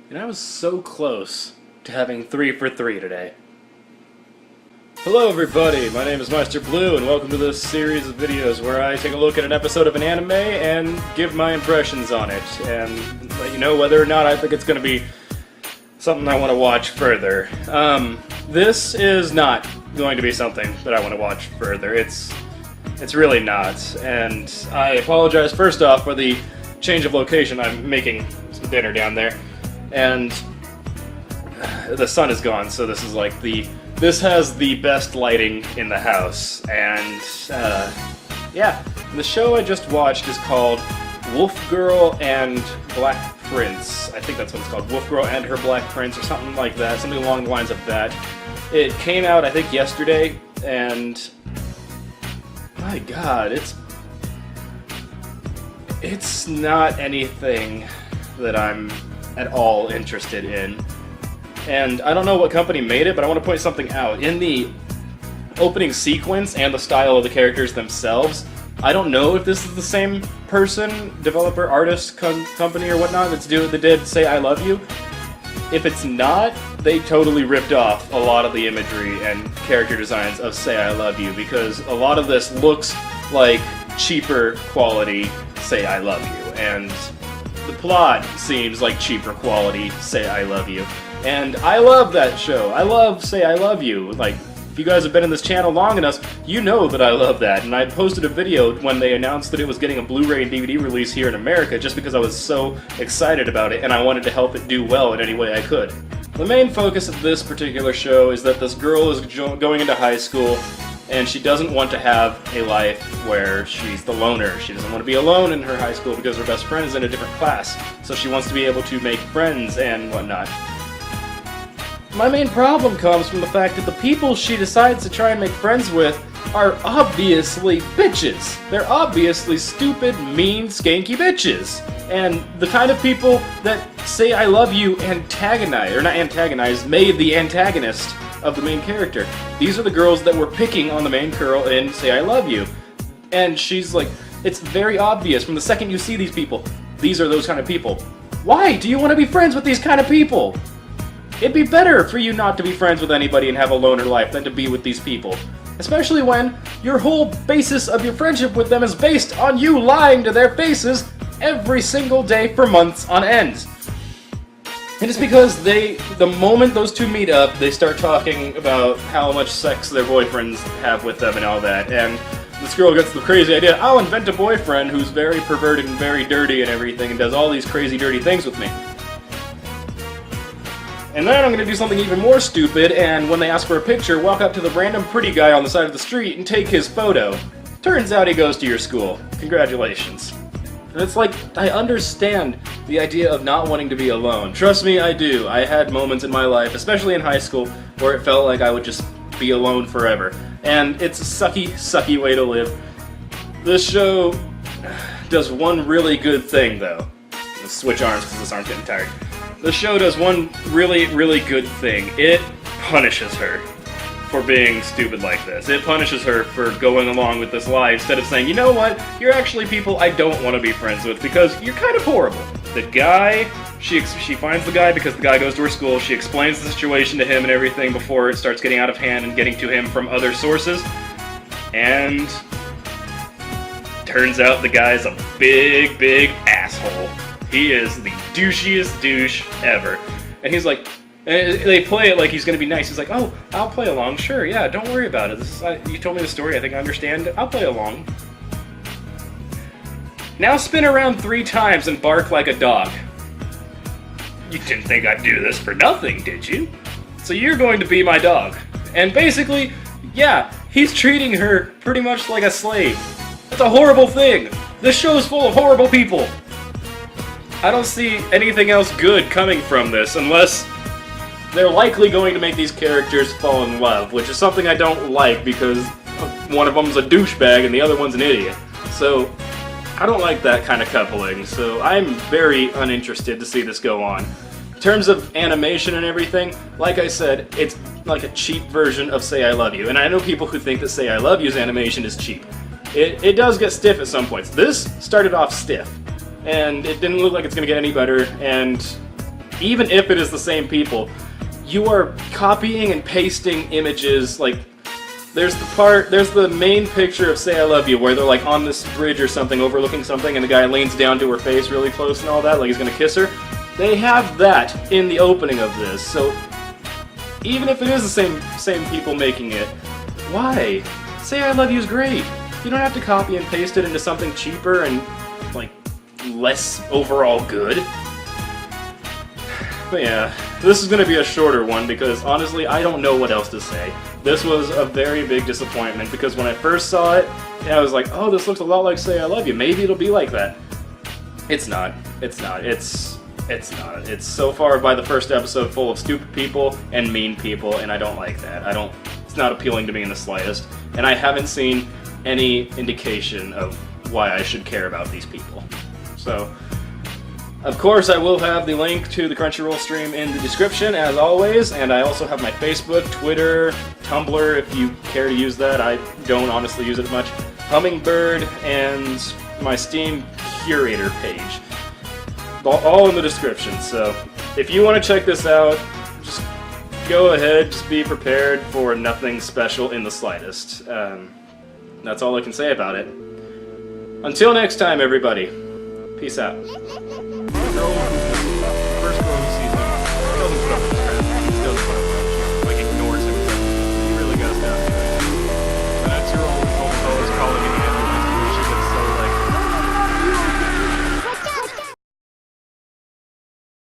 And I was so close to having 3 for 3 today. Hello everybody, my name is MeisterBloo, and welcome to this series of videos where I take a look at an episode of an anime and give my impressions on it, and let you know whether or not I think it's going to be something I want to watch further. This is not going to be something that I want to watch further. It's really not, and I apologize first off for the change of location. I'm making some dinner down there, and the sun is gone, so this is like this has the best lighting in the house, and yeah, the show I just watched is called Wolf Girl and Black Prince. I think that's what it's called, Wolf Girl and Her Black Prince, or something like that, something along the lines of that. It came out, I think, yesterday, and my god, it's not anything that I'm at all interested in. And I don't know what company made it, but I want to point something out. In the opening sequence and the style of the characters themselves, I don't know if this is the same person, developer, artist, company, or whatnot that did Say I Love You. If it's not, they totally ripped off a lot of the imagery and character designs of Say I Love You, because a lot of this looks like cheaper quality Say I Love You, and the plot seems like cheaper quality Say I Love You. And I love that show. I love Say I Love You. Like, if you guys have been in this channel long enough, you know that I love that. And I posted a video when they announced that it was getting a Blu-ray and DVD release here in America just because I was so excited about it and I wanted to help it do well in any way I could. The main focus of this particular show is that this girl is going into high school and she doesn't want to have a life where she's the loner. She doesn't want to be alone in her high school because her best friend is in a different class. So she wants to be able to make friends and whatnot. My main problem comes from the fact that the people she decides to try and make friends with are obviously bitches. They're obviously stupid, mean, skanky bitches. And the kind of people that Say I Love You antagonize, or not antagonize, made the antagonist of the main character. These are the girls that were picking on the main girl in Say I Love You. And she's like, it's very obvious from the second you see these people, these are those kind of people. Why do you want to be friends with these kind of people? It'd be better for you not to be friends with anybody and have a loner life than to be with these people. Especially when your whole basis of your friendship with them is based on you lying to their faces every single day for months on end. And it's because the moment those two meet up, they start talking about how much sex their boyfriends have with them and all that. And this girl gets the crazy idea, I'll invent a boyfriend who's very perverted and very dirty and everything and does all these crazy dirty things with me. And then I'm going to do something even more stupid, and when they ask for a picture, walk up to the random pretty guy on the side of the street and take his photo. Turns out he goes to your school. Congratulations. And it's like, I understand the idea of not wanting to be alone. Trust me, I do. I had moments in my life, especially in high school, where it felt like I would just be alone forever. And it's a sucky, sucky way to live. This show does one really good thing, though. Let's switch arms because this arm's getting tired. The show does one really, really good thing. It punishes her for being stupid like this. It punishes her for going along with this lie instead of saying, you know what, you're actually people I don't want to be friends with because you're kind of horrible. The guy, she finds the guy because the guy goes to her school, she explains the situation to him and everything before it starts getting out of hand and getting to him from other sources, and turns out the guy's a big, big asshole. He is the douchiest douche ever. And he's like, and they play it like he's gonna be nice. He's like, oh, I'll play along, sure, yeah, don't worry about it. You told me the story, I think I understand. I'll play along. Now spin around 3 times and bark like a dog. You didn't think I'd do this for nothing, did you? So you're going to be my dog. And basically, yeah, he's treating her pretty much like a slave. That's a horrible thing. This show's full of horrible people. I don't see anything else good coming from this unless they're likely going to make these characters fall in love, which is something I don't like because one of them's a douchebag and the other one's an idiot. So I don't like that kind of coupling, so I'm very uninterested to see this go on. In terms of animation and everything, like I said, it's like a cheap version of Say I Love You, and I know people who think that Say I Love You's animation is cheap. It does get stiff at some points. This started off stiff, and it didn't look like it's going to get any better, and even if it is the same people, you are copying and pasting images. Like, there's the main picture of Say I Love You where they're like on this bridge or something overlooking something and the guy leans down to her face really close and all that, like he's gonna kiss her. They have that in the opening of this, so even if it is the same people making it, why? Say I Love You is great. You don't have to copy and paste it into something cheaper and, like, less overall good. But yeah, this is going to be a shorter one because, honestly, I don't know what else to say. This was a very big disappointment because when I first saw it, I was like, oh, this looks a lot like Say I Love You. Maybe it'll be like that. It's not. It's not. It's not. It's so far by the first episode full of stupid people and mean people, and I don't like that. It's not appealing to me in the slightest, and I haven't seen any indication of why I should care about these people. So, of course, I will have the link to the Crunchyroll stream in the description, as always, and I also have my Facebook, Twitter, Tumblr, if you care to use that. I don't honestly use it much. Hummingbird, and my Steam Curator page. All in the description, so if you want to check this out, just go ahead, just be prepared for nothing special in the slightest. That's all I can say about it. Until next time, everybody. Peace out.